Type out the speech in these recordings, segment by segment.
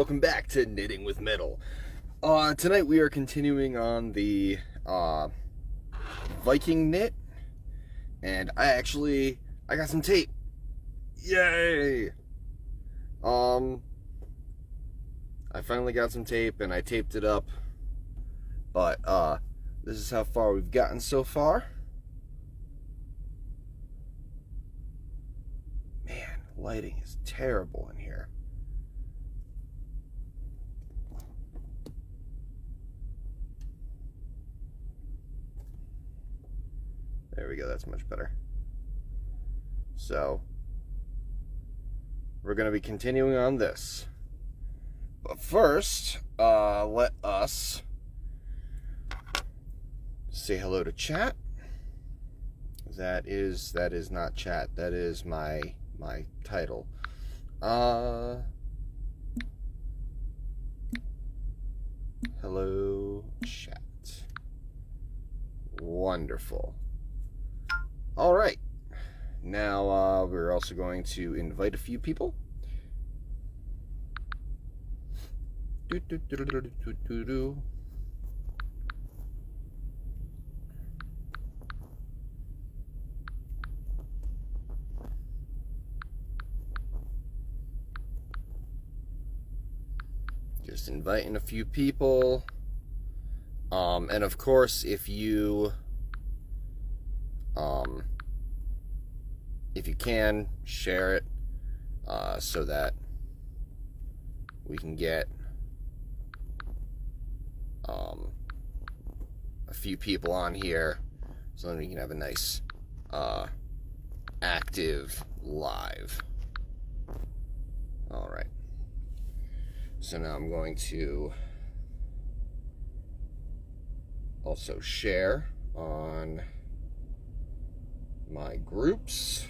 welcome back to Knitting with Metal. Tonight we are continuing on the Viking knit, and I got some tape. Yay! I finally got some tape and I taped it up, but this is how far we've gotten so far. Man, lighting is terrible in here. There we go, that's much better. So, we're going to be continuing on this. But first, let us say hello to chat. That is not chat, that is my title. Hello, chat. Wonderful. All right, now we're also going to invite a few people. Just inviting a few people. And of course, if you can, share it so that we can get a few people on here, so then we can have a nice active live. All right. So now I'm going to also share on my groups.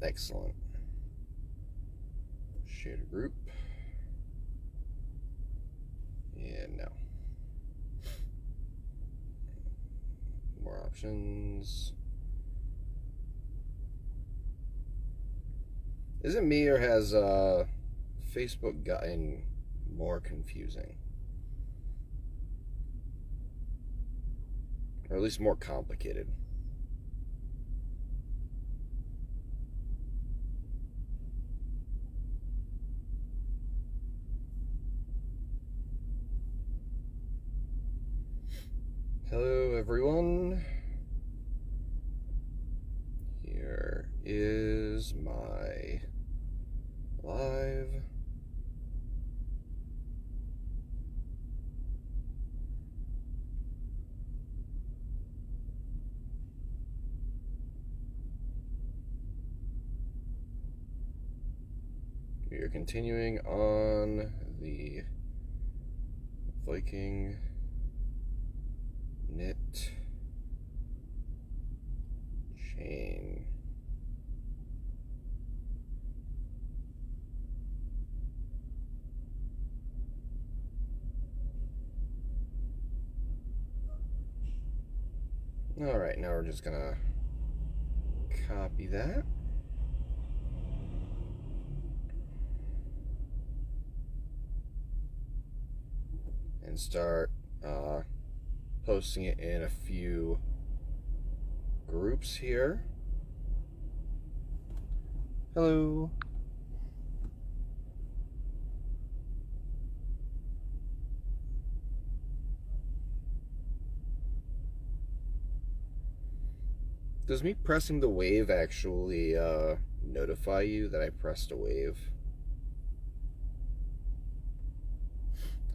Excellent. Share the group. And no. More options. Is it me, or has Facebook gotten more confusing? Or at least more complicated? Hello everyone. Here is my live. We are continuing on the Viking knit chain. All right, now we're just gonna copy that. And start posting it in a few groups here. Hello. Does me pressing the wave actually notify you that I pressed a wave?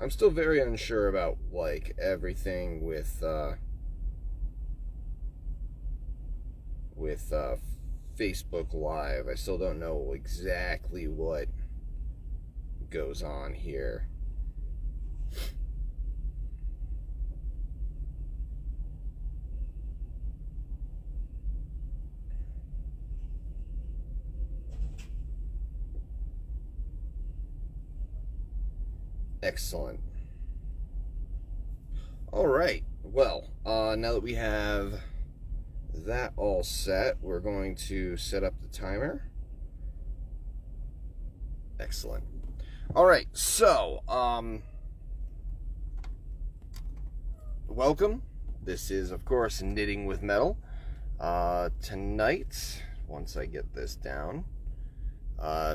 I'm still very unsure about like everything with Facebook Live. I still don't know exactly what goes on here. Excellent. All right. Well, now that we have that all set, we're going to set up the timer. Excellent. All right, so welcome. This is, of course, Knitting with Metal. Tonight, once I get this down,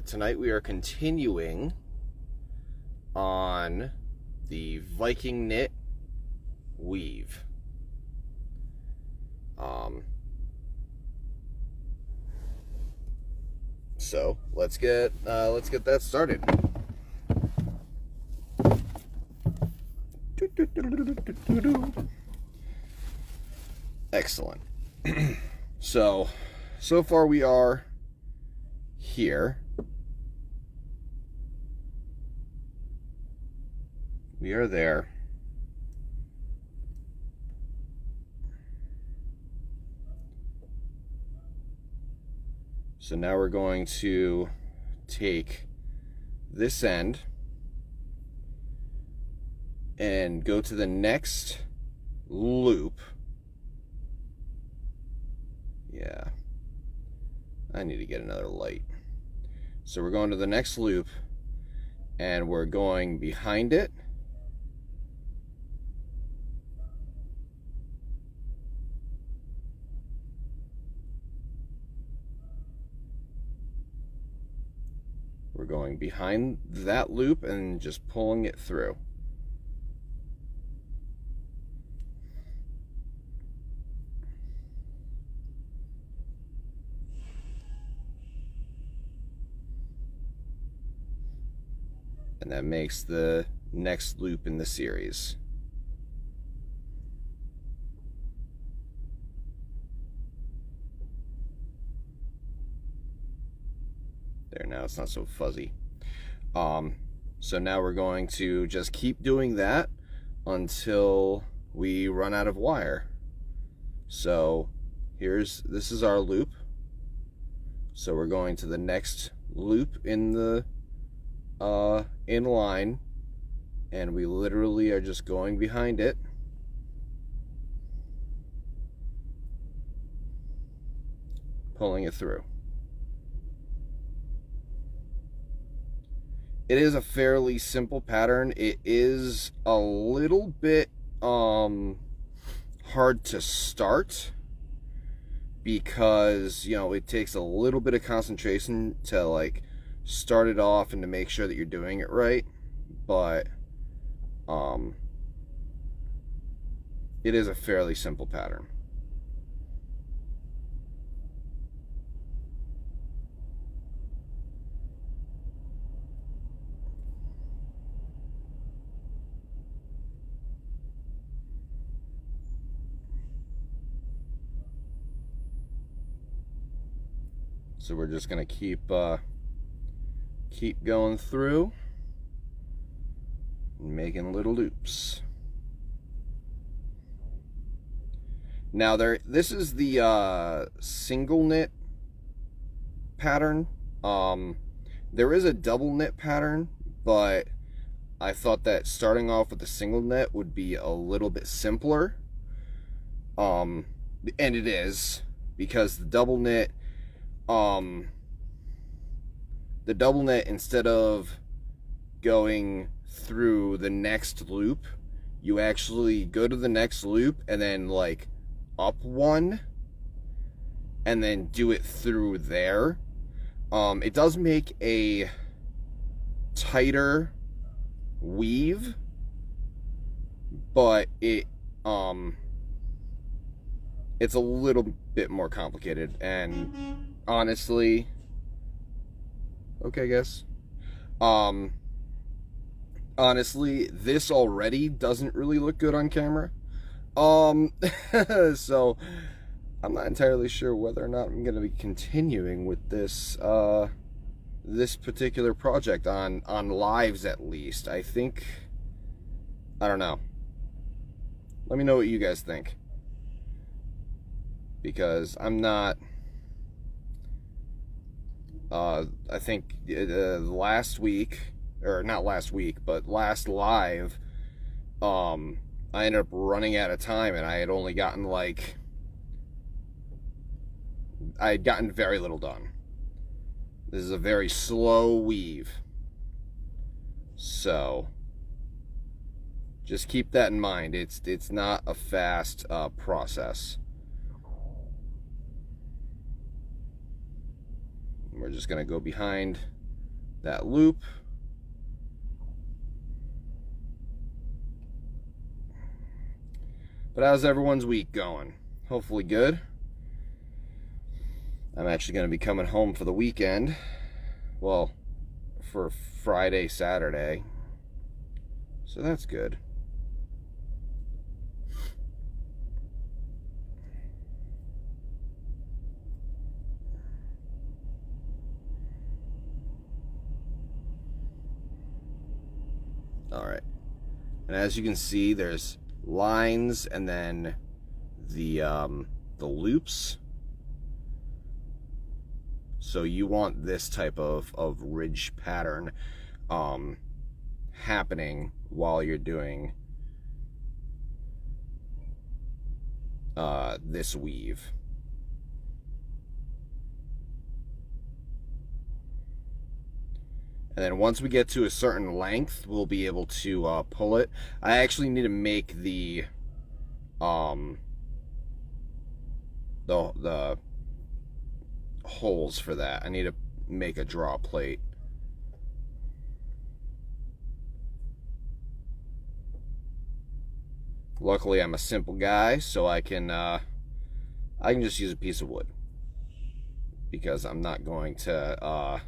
tonight we are continuing on the Viking knit weave. So let's get that started. Excellent. So far we are here. We are there. So now we're going to take this end and go to the next loop. Yeah, I need to get another light. So we're going to the next loop and we're going behind it. We're going behind that loop and just pulling it through. And that makes the next loop in the series. There, now it's not so fuzzy. So now we're going to just keep doing that until we run out of wire. So this is our loop. So we're going to the next loop in the in line, and we literally are just going behind it. Pulling it through. It is a fairly simple pattern. It is a little bit hard to start because, you know, it takes a little bit of concentration to like start it off and to make sure that you're doing it right. But it is a fairly simple pattern. So we're just gonna keep going through and making little loops. Now this is the single knit pattern. There is a double knit pattern, but I thought that starting off with the single knit would be a little bit simpler. And it is, because the double knit, instead of going through the next loop, you actually go to the next loop and then like up one and then do it through there. It does make a tighter weave, but it's a little bit more complicated, and honestly, okay, guess. Honestly, this already doesn't really look good on camera. So I'm not entirely sure whether or not I'm going to be continuing with this this particular project on lives, at least. I don't know. Let me know what you guys think, because I'm not I think last week, or not last week, but last live, I ended up running out of time, and I had only gotten like I had gotten very little done. This is a very slow weave. So just keep that in mind. It's not a fast process. We're just going to go behind that loop. But how's everyone's week going? Hopefully good. I'm actually going to be coming home for the weekend. Well, for Friday, Saturday. So that's good. All right. And as you can see, there's lines and then the loops. So you want this type of ridge pattern happening while you're doing this weave. And then once we get to a certain length, we'll be able to pull it. I actually need to make the holes for that. I need to make a draw plate. Luckily, I'm a simple guy, so I can just use a piece of wood, because I'm not going to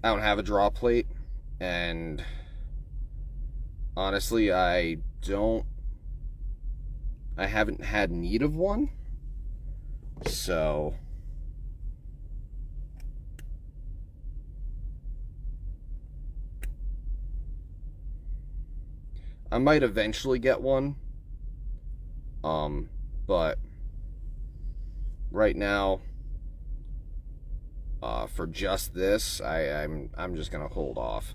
I don't have a draw plate, and honestly, I haven't had need of one, so I might eventually get one, but right now, for just this, I'm just gonna hold off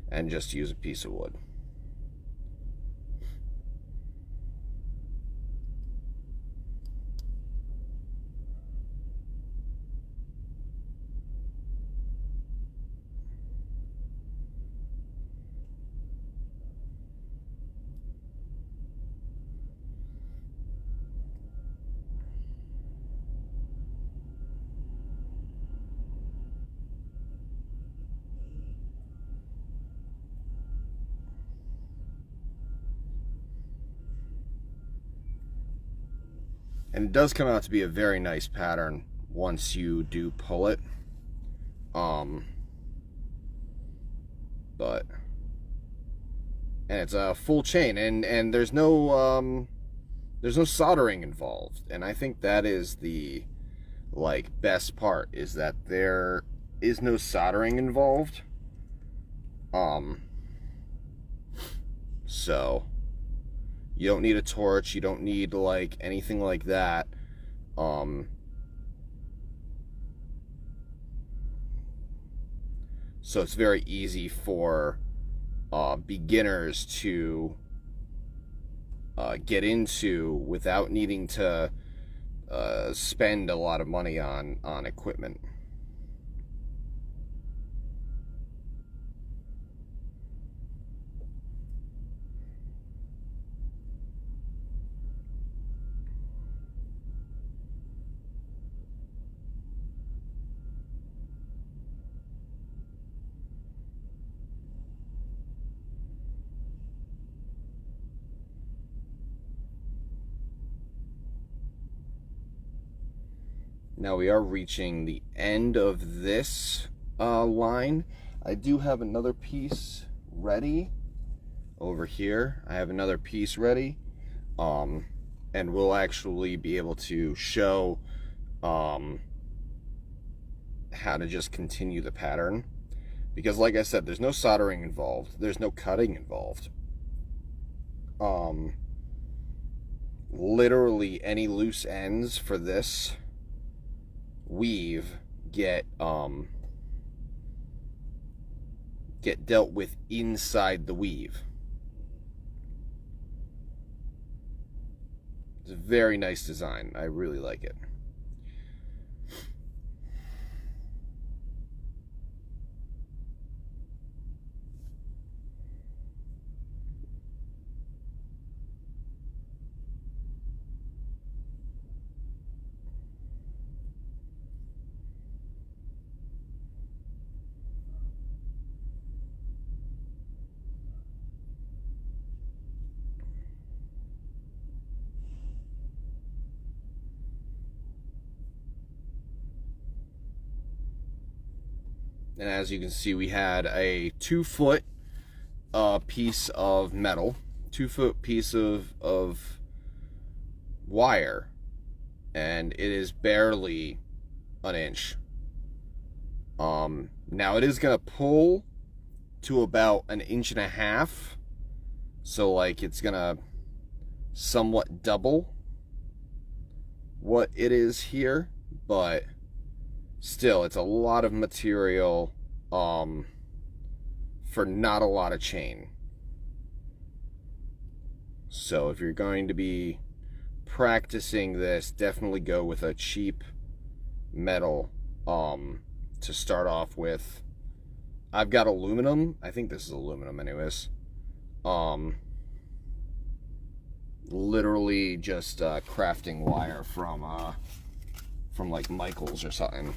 and just use a piece of wood. And it does come out to be a very nice pattern once you do pull it. But and it's a full chain, and there's no soldering involved, and I think that is the best part, is that there is no soldering involved. So you don't need a torch, you don't need anything like that. So it's very easy for beginners to get into without needing to spend a lot of money on equipment. Now we are reaching the end of this line. I do have another piece ready over here. I have another piece ready, and we'll actually be able to show how to just continue the pattern, because like I said, there's no soldering involved, there's no cutting involved. Literally any loose ends for this weave get dealt with inside the weave. It's a very nice design. I really like it. and as you can see, we had a 2-foot piece of metal, 2-foot piece of wire, and it is barely an inch. Now it is gonna pull to about 1.5 inches, so like it's gonna somewhat double what it is here, but still it's a lot of material for not a lot of chain. So if you're going to be practicing this, definitely go with a cheap metal to start off with. I've got aluminum. I think this is aluminum anyways. Literally just crafting wire from like Michael's or something.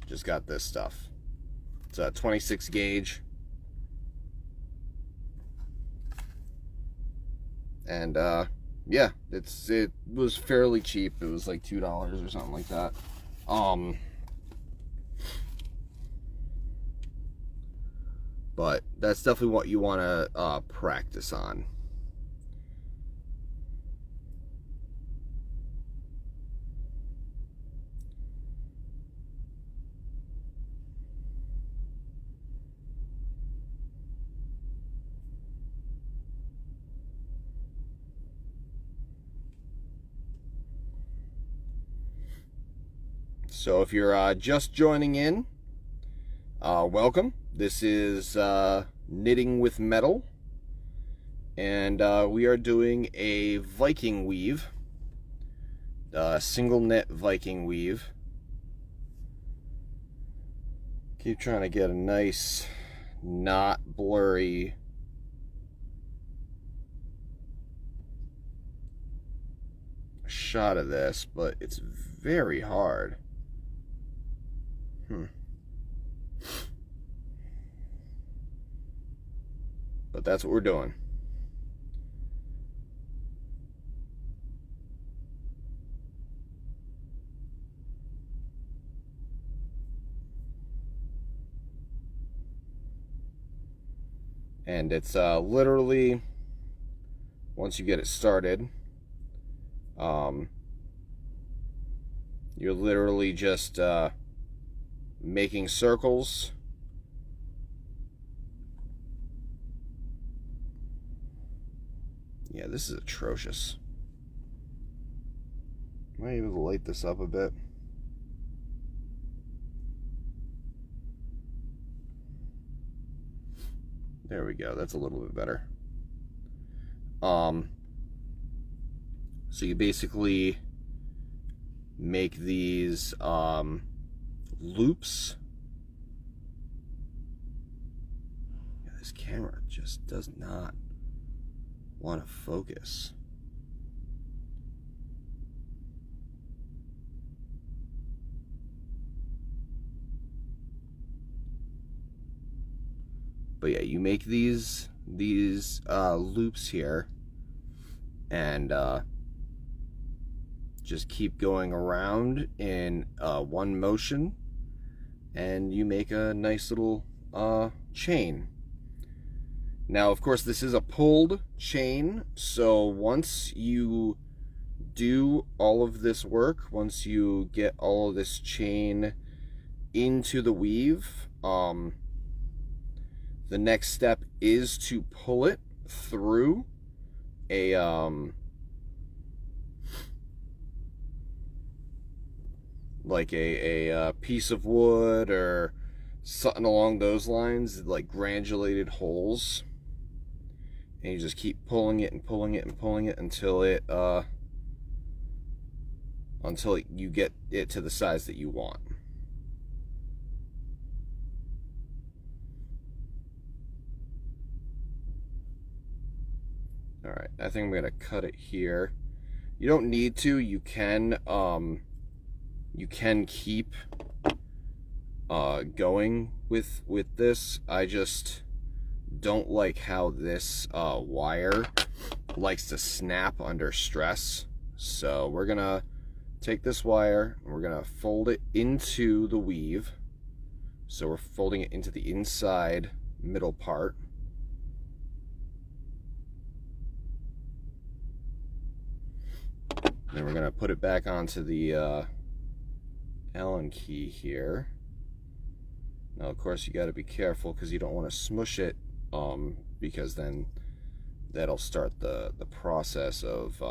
Just got this stuff. It's a 26 gauge. And yeah, it was fairly cheap. It was like $2 or something like that. But that's definitely what you want to practice on. So if you're just joining in, welcome. This is Knitting with Metal, and we are doing a Viking weave, single knit Viking weave. Keep trying to get a nice, not blurry shot of this, but it's very hard. But that's what we're doing. And it's literally, once you get it started, you're literally just making circles. Yeah, this is atrocious. Am I able to light this up a bit? There we go. That's a little bit better. So you basically make these loops. Yeah, this camera just does not want to focus. But yeah, you make these loops here, and just keep going around in one motion, and you make a nice little chain. Now, of course, this is a pulled chain, so once you do all of this work, once you get all of this chain into the weave, the next step is to pull it through a like a piece of wood or something along those lines, like granulated holes, and you just keep pulling it and pulling it and pulling it until you get it to the size that you want. All right, I think I'm gonna cut it here. You don't need to. You can keep going with this. I just don't like how this wire likes to snap under stress. So we're gonna take this wire and we're gonna fold it into the weave. So we're folding it into the inside middle part. Then we're going to put it back onto the Allen key here. Now, of course, you got to be careful because you don't want to smush it, because then that'll start the process of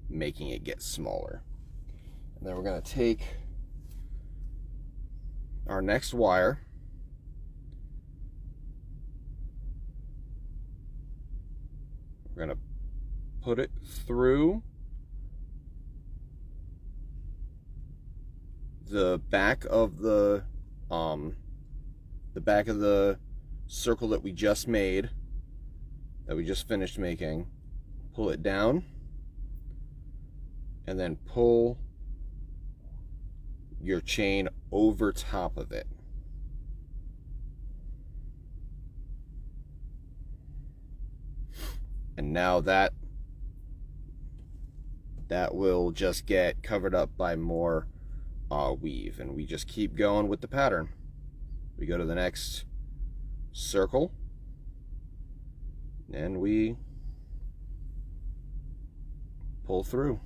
making it get smaller. And then we're going to take our next wire, we're going to put it through the back of the circle that we just made, that we just finished making. Pull it down and then pull your chain over top of it. And now that will just get covered up by more weave, and we just keep going with the pattern. We go to the next circle and we pull through.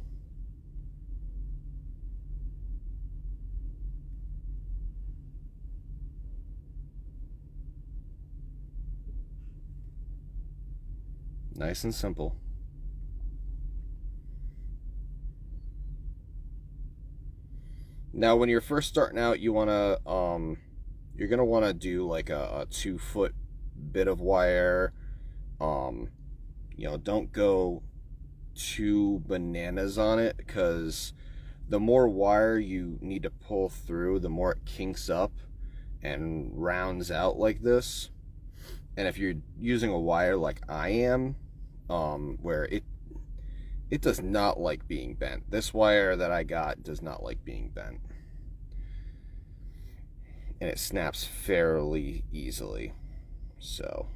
Nice and simple. Now, when you're first starting out, you wanna you're gonna want to do like a 2-foot bit of wire. You know, don't go too bananas on it, because the more wire you need to pull through, the more it kinks up and rounds out like this. And if you're using a wire like I am, where it does not like being bent. This wire that I got does not like being bent. And it snaps fairly easily. So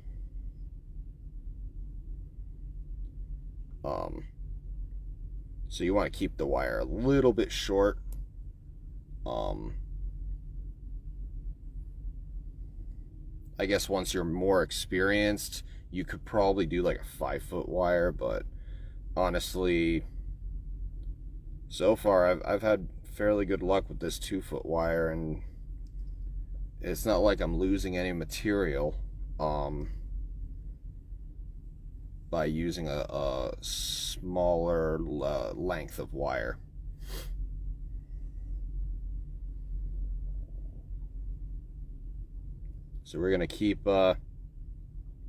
you want to keep the wire a little bit short. I guess once you're more experienced, you could probably do like a 5-foot wire, but honestly, so far I've had fairly good luck with this 2-foot wire, and it's not like I'm losing any material by using a smaller length of wire. So we're going to keep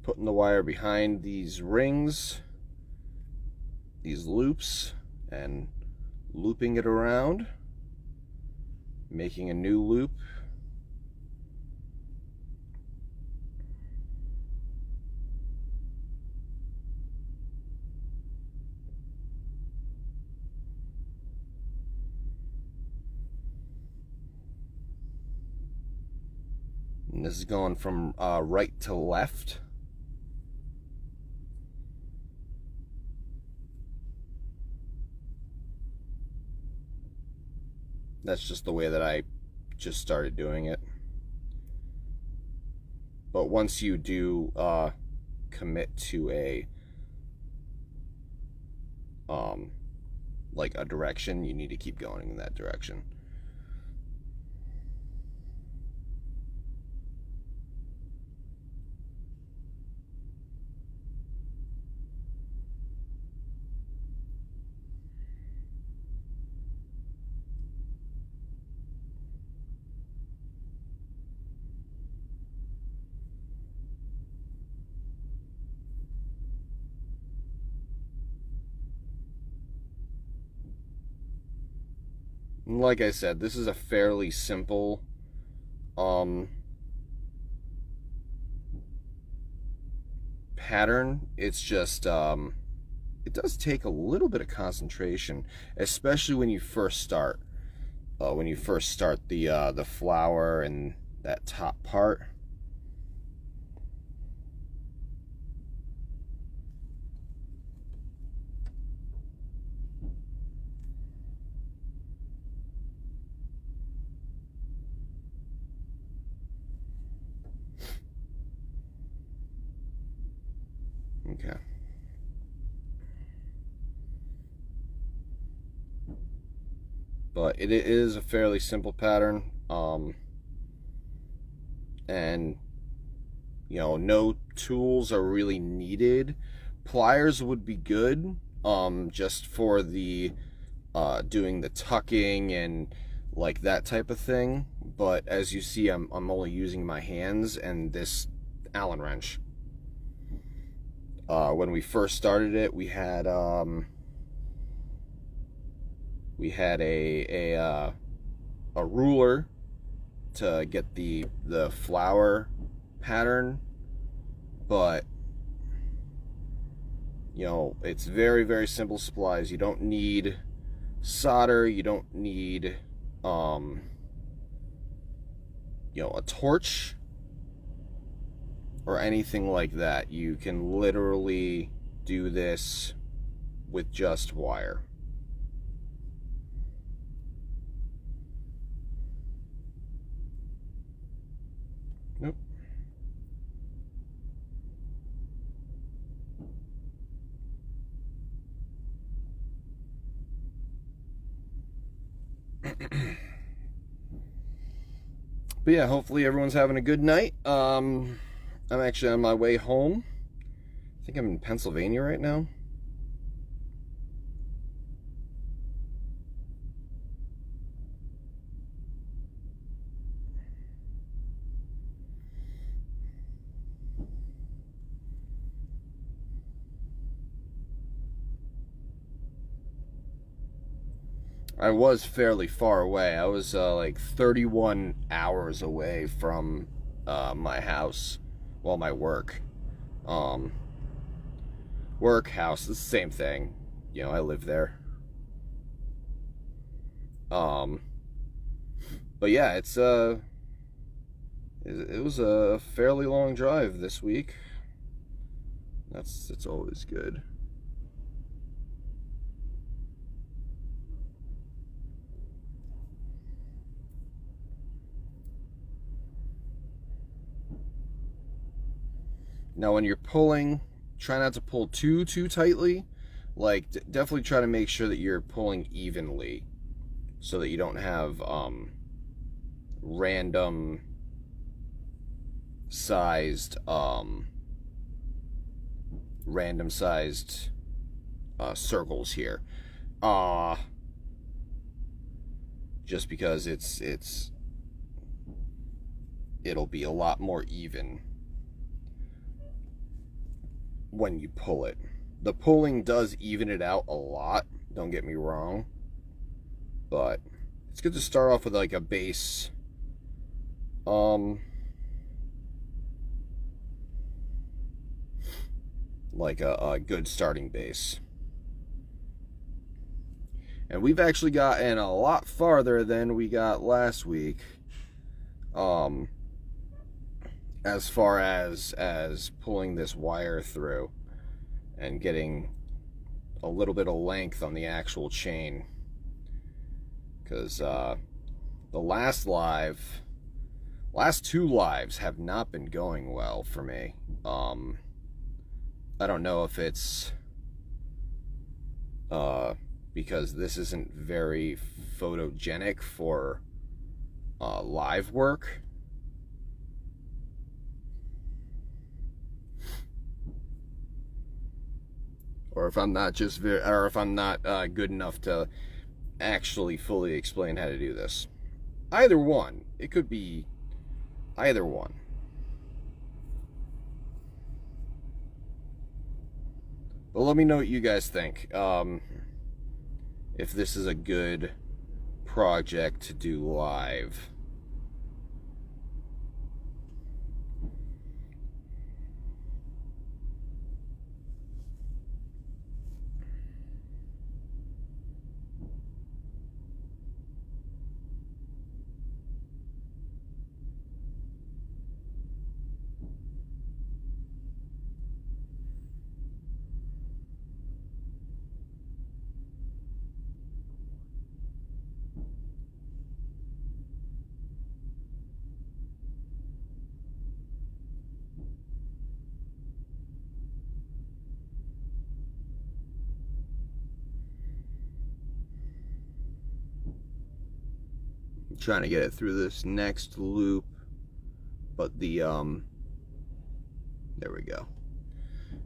putting the wire behind these rings, these loops, and looping it around, making a new loop. And this is going from right to left. That's just the way that I just started doing it. But once you do commit to a like a direction, you need to keep going in that direction. Like I said, this is a fairly simple pattern. It's just it does take a little bit of concentration, especially when you first start. When you first start the flower and that top part. Okay. But it is a fairly simple pattern. And, you know, no tools are really needed. Pliers would be good, just for the doing the tucking and like that type of thing. But as you see, I'm only using my hands and this Allen wrench. When we first started it, we had a ruler to get the flower pattern, but you know, it's very, very simple supplies. You don't need solder, you don't need you know, a torch or anything like that. You can literally do this with just wire. Nope. But yeah, hopefully everyone's having a good night. I'm actually on my way home. I think I'm in Pennsylvania right now. I was fairly far away. I was like 31 hours away from my house. Well, my work. Work, house, the same thing. You know, I live there. Um, but yeah, it was a fairly long drive this week. It's always good. Now, when you're pulling, try not to pull too tightly. Like, definitely try to make sure that you're pulling evenly, so that you don't have random sized circles here. Just because it'll be a lot more even when you pull it. The pulling does even it out a lot, don't get me wrong, but it's good to start off with like a base, like a good starting base. And we've actually gotten a lot farther than we got last week, as far as pulling this wire through and getting a little bit of length on the actual chain, because the last two lives have not been going well for me. I don't know if it's because this isn't very photogenic for live work. Or if I'm not good enough to actually fully explain how to do this. Either one. It could be either one. But let me know what you guys think. If this is a good project to do live. trying to get it through this next loop, but the there we go,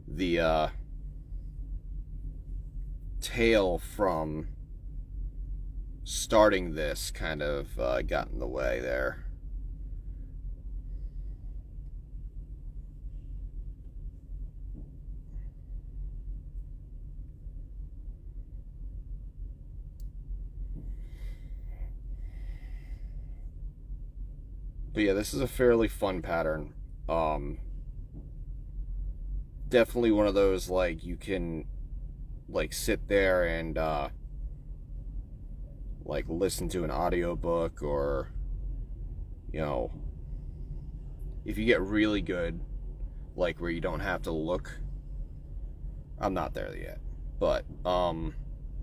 the tail from starting this kind of got in the way there. But yeah, this is a fairly fun pattern. Definitely one of those, like, you can like sit there and like listen to an audiobook, or, you know, if you get really good, like where you don't have to look. I'm not there yet, but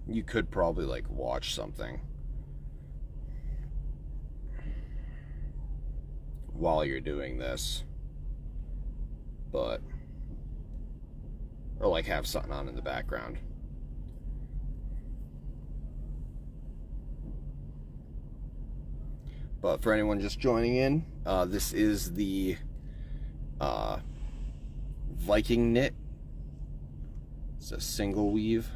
you could probably like watch something while you're doing this, but, or like have something on in the background. But for anyone just joining in, this is the Viking knit. It's a single weave.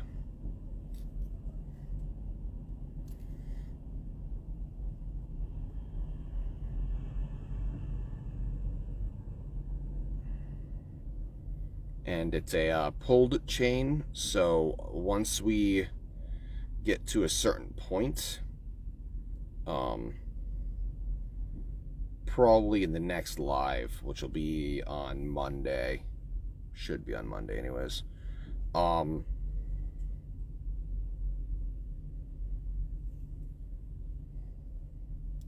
And it's a pulled chain, so once we get to a certain point, probably in the next live, which will be on Monday, should be on Monday anyways,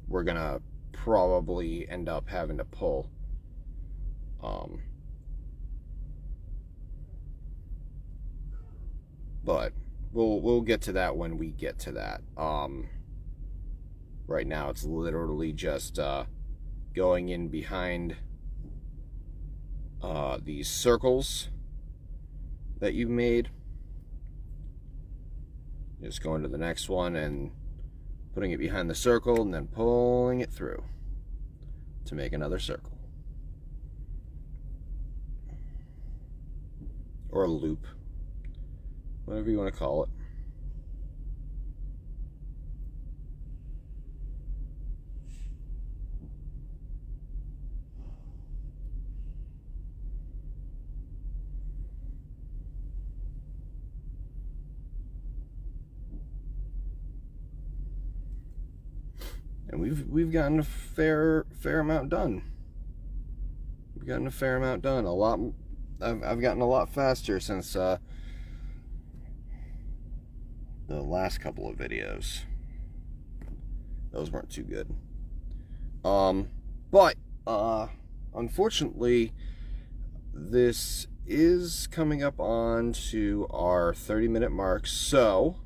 we're gonna probably end up having to pull. But we'll get to that when we get to that. Right now it's literally just going in behind these circles that you've made. Just going to the next one and putting it behind the circle and then pulling it through to make another circle. Or a loop, whatever you want to call it. And we've gotten a fair amount done. We've gotten a fair amount done. A lot. I've gotten a lot faster since the last couple of videos. Those weren't too good. But unfortunately, this is coming up on to our 30-minute mark. So,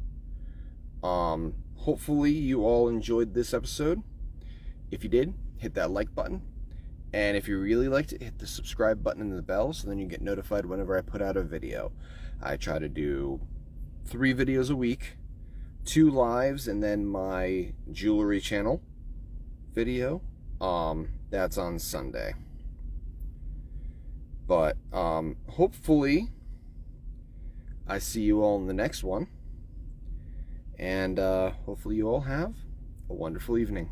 hopefully you all enjoyed this episode. If you did, hit that like button. And if you really liked it, hit the subscribe button and the bell so then you get notified whenever I put out a video. I try to do 3 videos a week, 2 lives, and then my jewelry channel video. That's on Sunday. But hopefully I see you all in the next one. And hopefully you all have a wonderful evening.